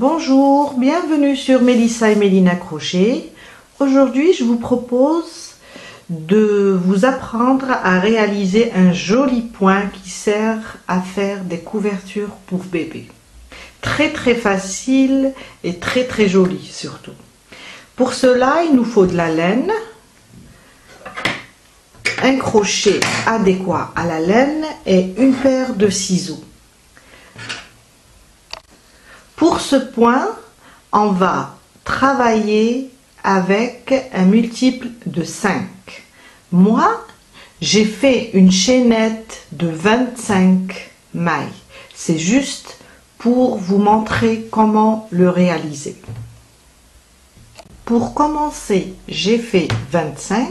Bonjour, bienvenue sur Mélissa et Mélina Crochet. Aujourd'hui, je vous propose de vous apprendre à réaliser un joli point qui sert à faire des couvertures pour bébé. Très facile et très joli surtout. Pour cela, il nous faut de la laine, un crochet adéquat à la laine et une paire de ciseaux. Pour ce point, on va travailler avec un multiple de 5. Moi, j'ai fait une chaînette de 25 mailles. C'est juste pour vous montrer comment le réaliser. Pour commencer, j'ai fait 25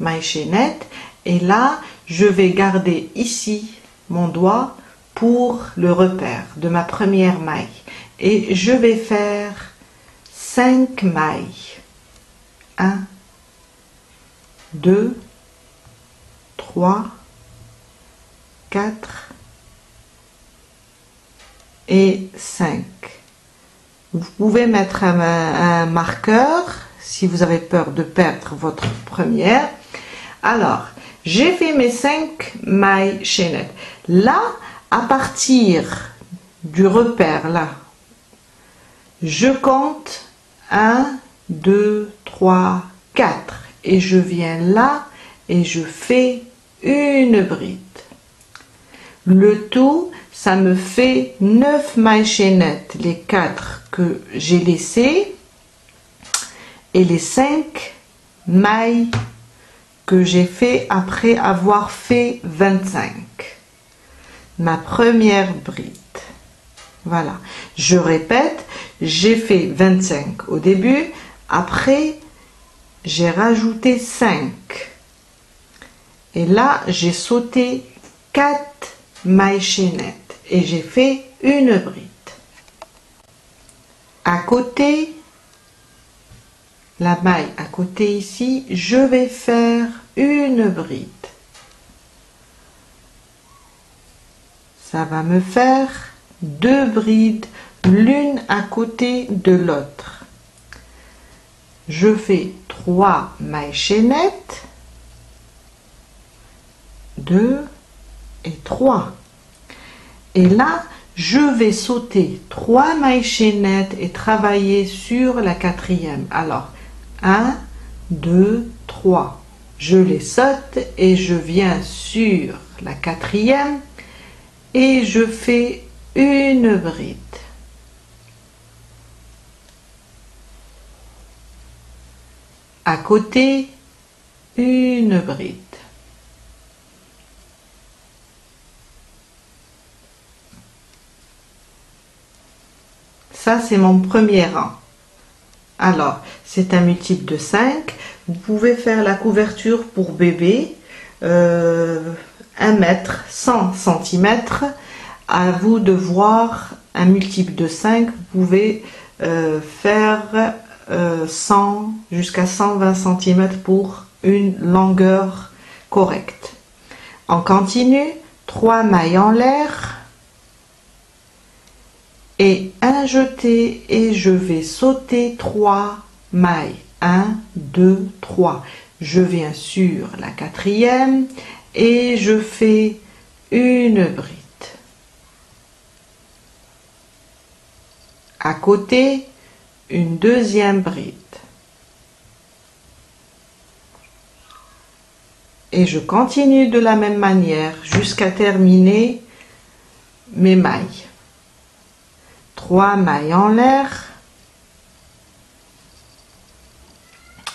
mailles chaînettes et là, je vais garder ici mon doigt pour le repère de ma première maille et je vais faire 5 mailles. 1, 2, 3, 4 et 5. Vous pouvez mettre un marqueur si vous avez peur de perdre votre première. Alors, j'ai fait mes 5 mailles chaînettes. Là, à partir du repère là, je compte 1, 2, 3, 4 et je viens là et je fais une bride. Le tout, ça me fait 9 mailles chaînettes, les 4 que j'ai laissées et les 5 mailles que j'ai fait après avoir fait 25. Ma première bride. Voilà, je répète, j'ai fait 25 au début, après j'ai rajouté 5 et là j'ai sauté 4 mailles chaînettes et j'ai fait une bride. À côté, la maille à côté ici, je vais faire une bride. Ça va me faire 2 brides, l'une à côté de l'autre. Je fais 3 mailles chaînettes, 2 et 3. Et là, je vais sauter 3 mailles chaînettes et travailler sur la 4e. Alors, 1, 2, 3. Je les saute et je viens sur la 4e. Et je fais une bride. À côté, une bride. Ça, c'est mon premier rang. Alors, c'est un multiple de 5. Vous pouvez faire la couverture pour bébé. 1 mètre, 100 cm, à vous de voir un multiple de 5, vous pouvez faire 100 jusqu'à 120 cm pour une longueur correcte. On continue, 3 mailles en l'air et un jeté et je vais sauter 3 mailles, 1, 2, 3. Je viens sur la 4e et je fais une bride. À côté, une deuxième bride. Et je continue de la même manière jusqu'à terminer mes mailles. 3 mailles en l'air.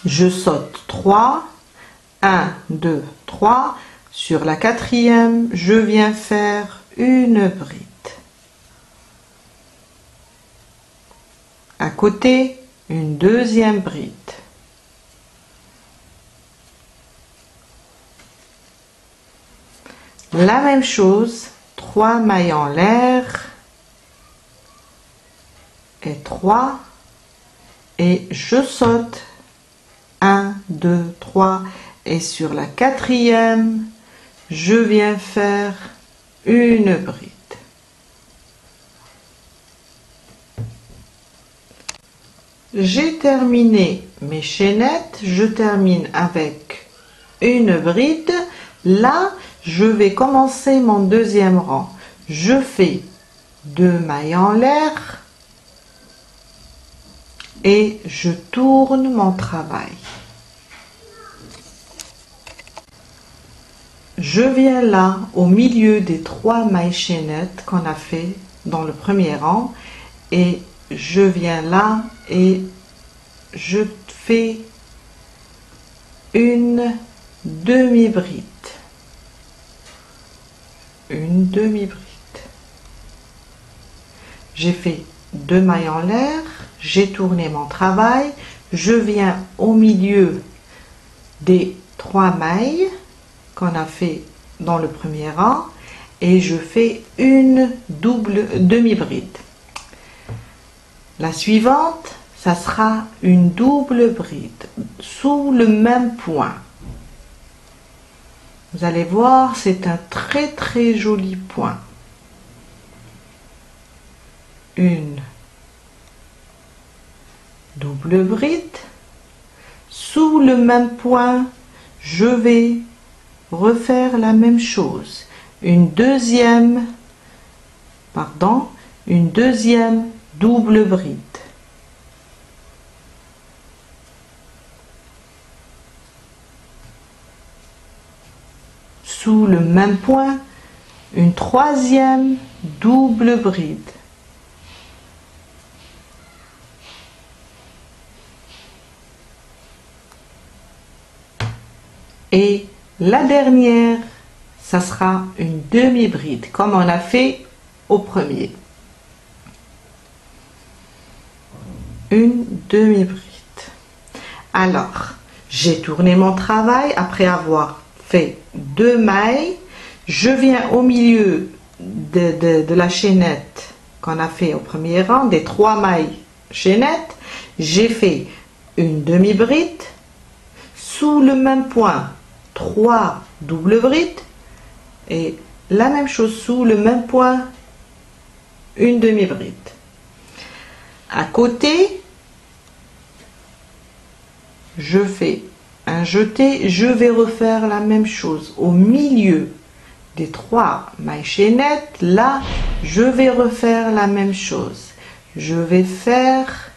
Je saute 3. 1, 2, 3. Sur la 4e, je viens faire une bride. À côté, une deuxième bride. La même chose, 3 mailles en l'air et 3 et je saute 1, 2, 3 et sur la 4e, je viens faire une bride. j'ai terminé mes chaînettes, je termine avec une bride. Là, je vais commencer mon deuxième rang. Je fais 2 mailles en l'air et je tourne mon travail. Je viens là au milieu des 3 mailles chaînettes qu'on a fait dans le premier rang et je viens là et je fais une demi-bride. Une demi-bride. J'ai fait 2 mailles en l'air, j'ai tourné mon travail, je viens au milieu des 3 mailles qu'on a fait dans le premier rang et je fais une double demi-bride. La suivante, ça sera une double bride sous le même point. Vous allez voir, c'est un très joli point. Une double bride. Sous le même point, je vais refaire la même chose. Une deuxième double bride. Sous le même point, une troisième double bride. Et la dernière, ça sera une demi-bride, comme on a fait au premier. Une demi-bride. Alors, j'ai tourné mon travail après avoir fait 2 mailles. Je viens au milieu de la chaînette qu'on a fait au premier rang, des 3 mailles chaînettes. J'ai fait une demi-bride. Sous le même point, 3 doubles brides et la même chose sous le même point, une demi-bride. À côté, je fais un jeté, je vais refaire la même chose au milieu des 3 mailles chaînettes. Là, je vais refaire la même chose. Je vais faire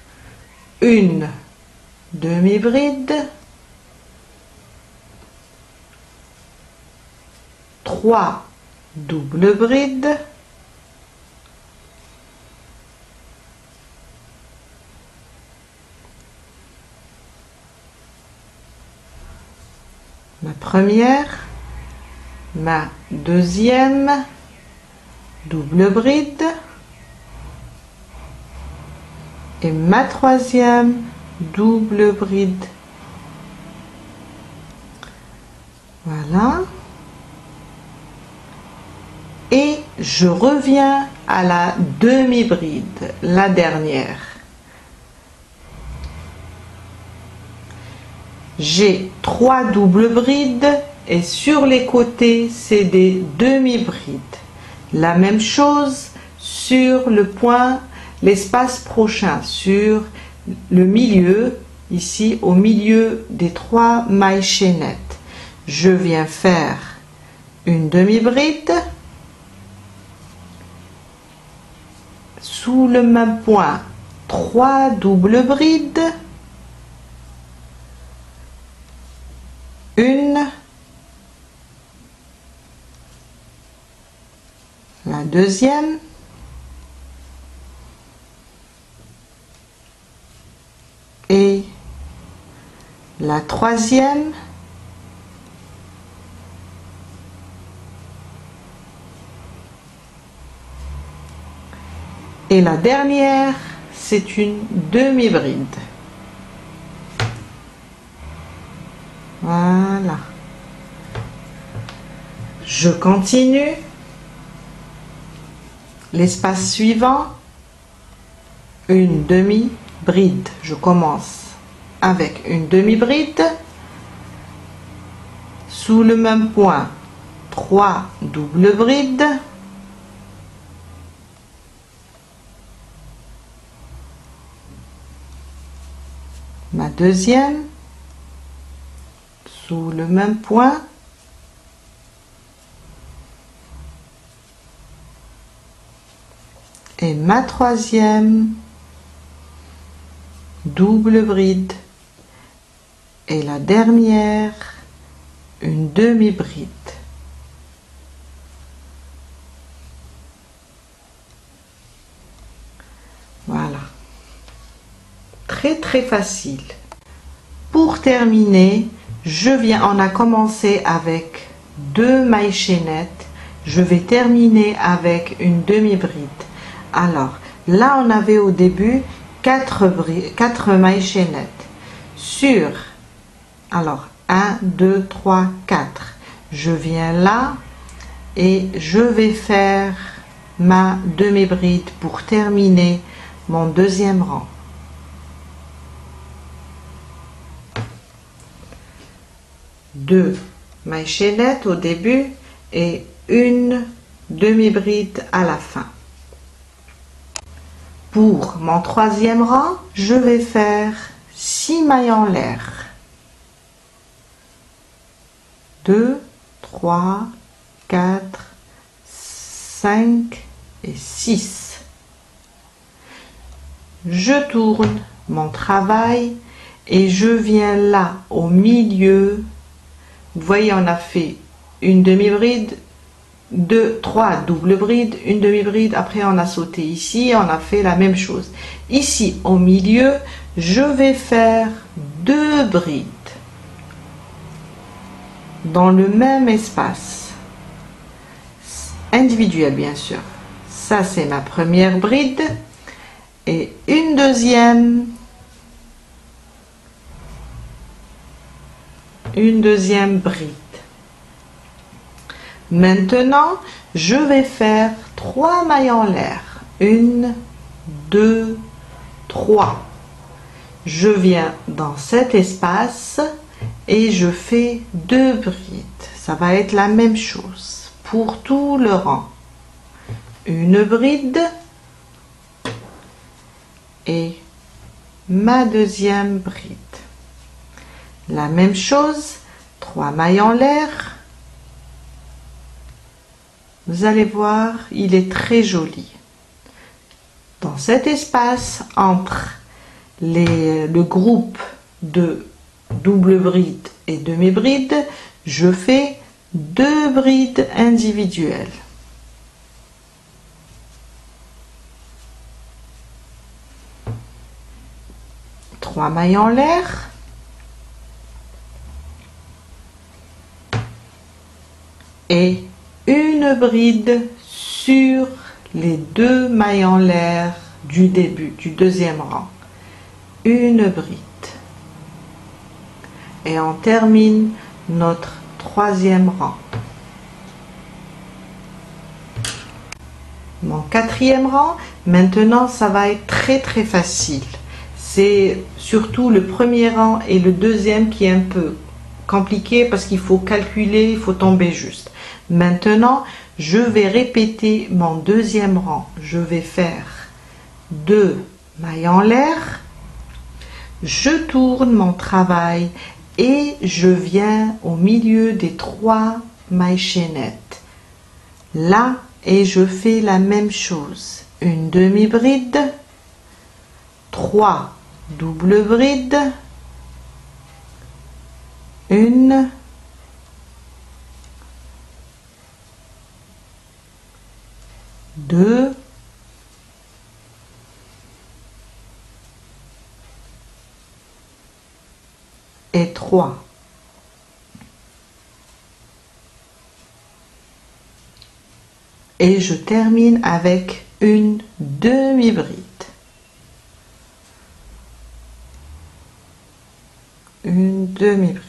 une demi-bride, 3 doubles brides, ma première, ma deuxième double bride et ma troisième double bride. Voilà. Et je reviens à la demi-bride, la dernière. J'ai 3 doubles brides et sur les côtés, c'est des demi-brides. La même chose sur le point, l'espace prochain, sur le milieu, ici au milieu des 3 mailles chaînettes. Je viens faire une demi-bride. Sous le même point, 3 doubles brides, une, la deuxième, et la troisième, et la dernière, c'est une demi-bride. Voilà. Je continue. L'espace suivant, une demi-bride. Je commence avec une demi-bride. Sous le même point, 3 doubles brides. deuxième sous le même point, et ma troisième double bride, et la dernière une demi-bride. Voilà, très facile. Pour terminer, on a commencé avec 2 mailles chaînettes, je vais terminer avec une demi-bride. Alors là on avait au début 4 mailles chaînettes sur, alors 1 2 3 4, je viens là et je vais faire ma demi-bride pour terminer mon deuxième rang. Deux mailles chaînettes au début et une demi-bride à la fin. Pour mon troisième rang, je vais faire 6 mailles en l'air. 2, 3, 4, 5 et 6. Je tourne mon travail et je viens là au milieu. Vous voyez, on a fait une demi-bride, 2, 3 double brides, une demi-bride, après on a sauté ici, on a fait la même chose. Ici au milieu, je vais faire 2 brides dans le même espace, individuel bien sûr. Ça c'est ma première bride et une deuxième bride. Maintenant, je vais faire 3 mailles en l'air. 1, 2, 3. Je viens dans cet espace et je fais 2 brides. Ça va être la même chose pour tout le rang. Une bride et ma deuxième bride. La même chose, 3 mailles en l'air. Vous allez voir, il est très joli. Dans cet espace, entre le groupe de double bride et demi-bride, je fais 2 brides individuelles. Trois mailles en l'air. Et une bride sur les 2 mailles en l'air du début, du deuxième rang. Une bride. Et on termine notre troisième rang. Mon quatrième rang, maintenant ça va être très facile. C'est surtout le premier rang et le deuxième qui est un peu compliqué parce qu'il faut calculer, il faut tomber juste. Maintenant, je vais répéter mon deuxième rang. Je vais faire 2 mailles en l'air. Je tourne mon travail et je viens au milieu des 3 mailles chaînettes. Là, et je fais la même chose. Une demi-bride, 3 doubles brides, une, deux, et 3. Et je termine avec une demi-bride. Une demi-bride.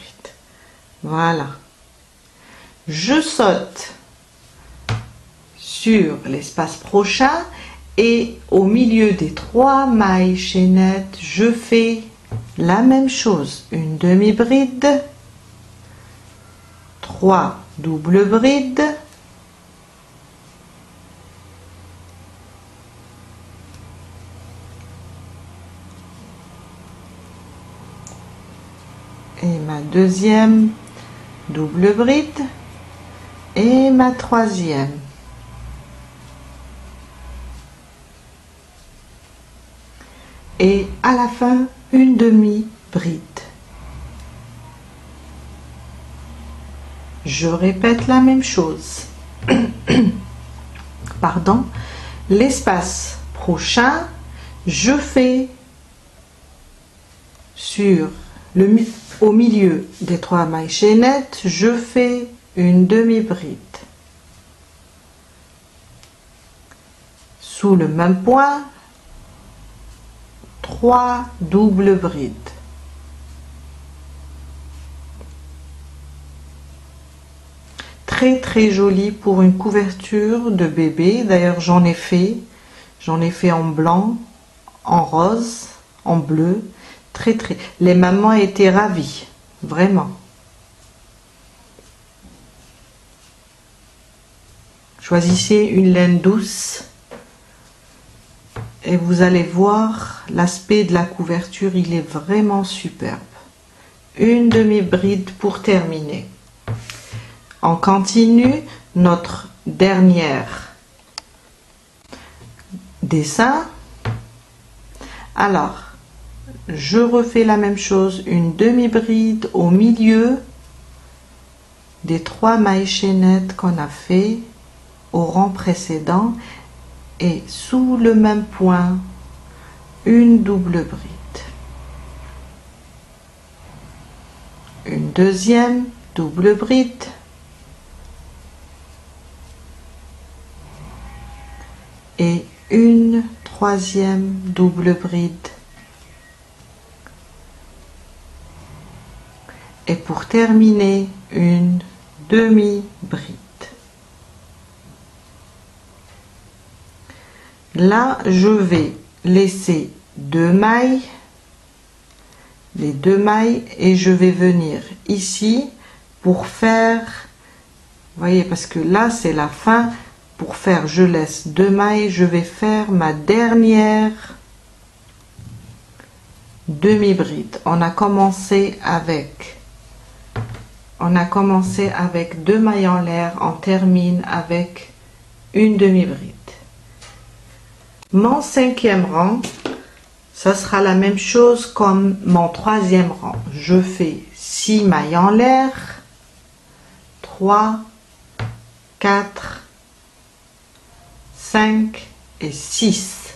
Voilà. Je saute sur l'espace prochain et au milieu des 3 mailles chaînettes, je fais la même chose. Une demi-bride, 3 doubles brides, deuxième double bride et ma troisième. Et à la fin, une demi-bride. Je répète la même chose. Pardon. L'espace prochain, je fais au milieu des 3 mailles chaînettes, je fais une demi-bride. Sous le même point, 3 doubles brides. Très joli pour une couverture de bébé. D'ailleurs, j'en ai fait en blanc, en rose, en bleu. Les mamans étaient ravies, vraiment. Choisissez une laine douce et vous allez voir l'aspect de la couverture, il est vraiment superbe. Une demi-bride pour terminer. On continue notre dernière dessin. Alors, je refais la même chose, une demi-bride au milieu des 3 mailles chaînettes qu'on a fait au rang précédent et sous le même point, une double bride. Une deuxième double bride. Et une troisième double bride. Et pour terminer, une demi-bride. Là, je vais laisser 2 mailles, les 2 mailles, et je vais venir ici pour faire, vous voyez, parce que là, c'est la fin. Pour faire, je laisse 2 mailles, je vais faire ma dernière demi-bride. On a commencé avec 2 mailles en l'air, on termine avec une demi-bride. Mon 5e rang, ça sera la même chose comme mon 3e rang. Je fais 6 mailles en l'air, 3, 4, 5 et 6.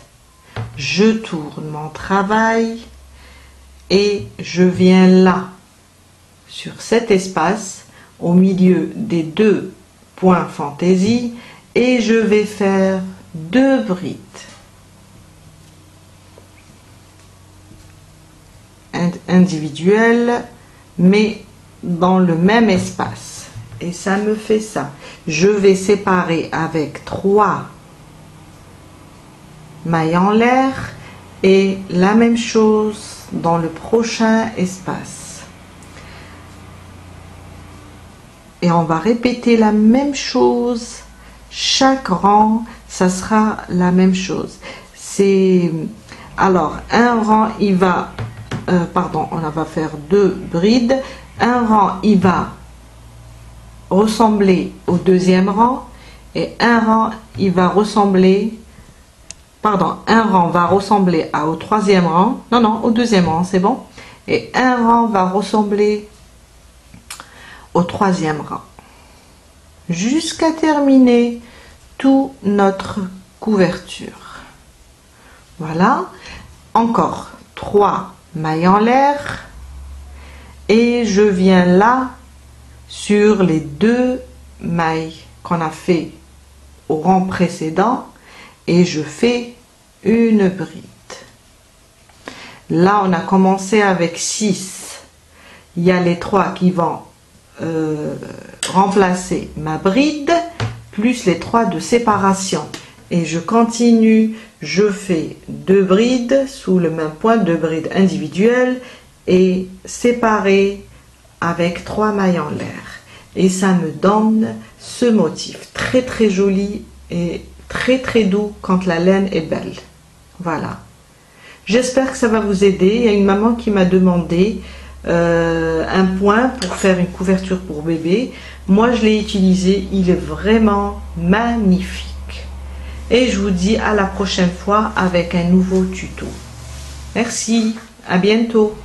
Je tourne mon travail et je viens là, sur cet espace, au milieu des 2 points fantaisie, et je vais faire 2 brides. Individuelles, mais dans le même espace. Et ça me fait ça. Je vais séparer avec 3 mailles en l'air et la même chose dans le prochain espace. Et on va répéter la même chose. Chaque rang, ça sera la même chose. Alors, un rang, il va... on va faire 2 brides. Un rang, il va ressembler au 2e rang. Et un rang, il va ressembler... un rang va ressembler au 3e rang. Non, au 2e rang, c'est bon. Et un rang va ressembler au 3e rang. Jusqu'à terminer toute notre couverture. Voilà. Encore 3 mailles en l'air. Et je viens là sur les 2 mailles qu'on a fait au rang précédent. Et je fais une bride. Là, on a commencé avec 6. Il y a les 3 qui vont remplacer ma bride, plus les 3 de séparation. Et je continue, je fais 2 brides sous le même point, 2 brides individuelles et séparées avec 3 mailles en l'air. Et ça me donne ce motif très joli et très doux quand la laine est belle. Voilà. J'espère que ça va vous aider. Il y a une maman qui m'a demandé un point pour faire une couverture pour bébé. Moi je l'ai utilisé, il est vraiment magnifique. Et je vous dis à la prochaine fois avec un nouveau tuto. Merci, à bientôt.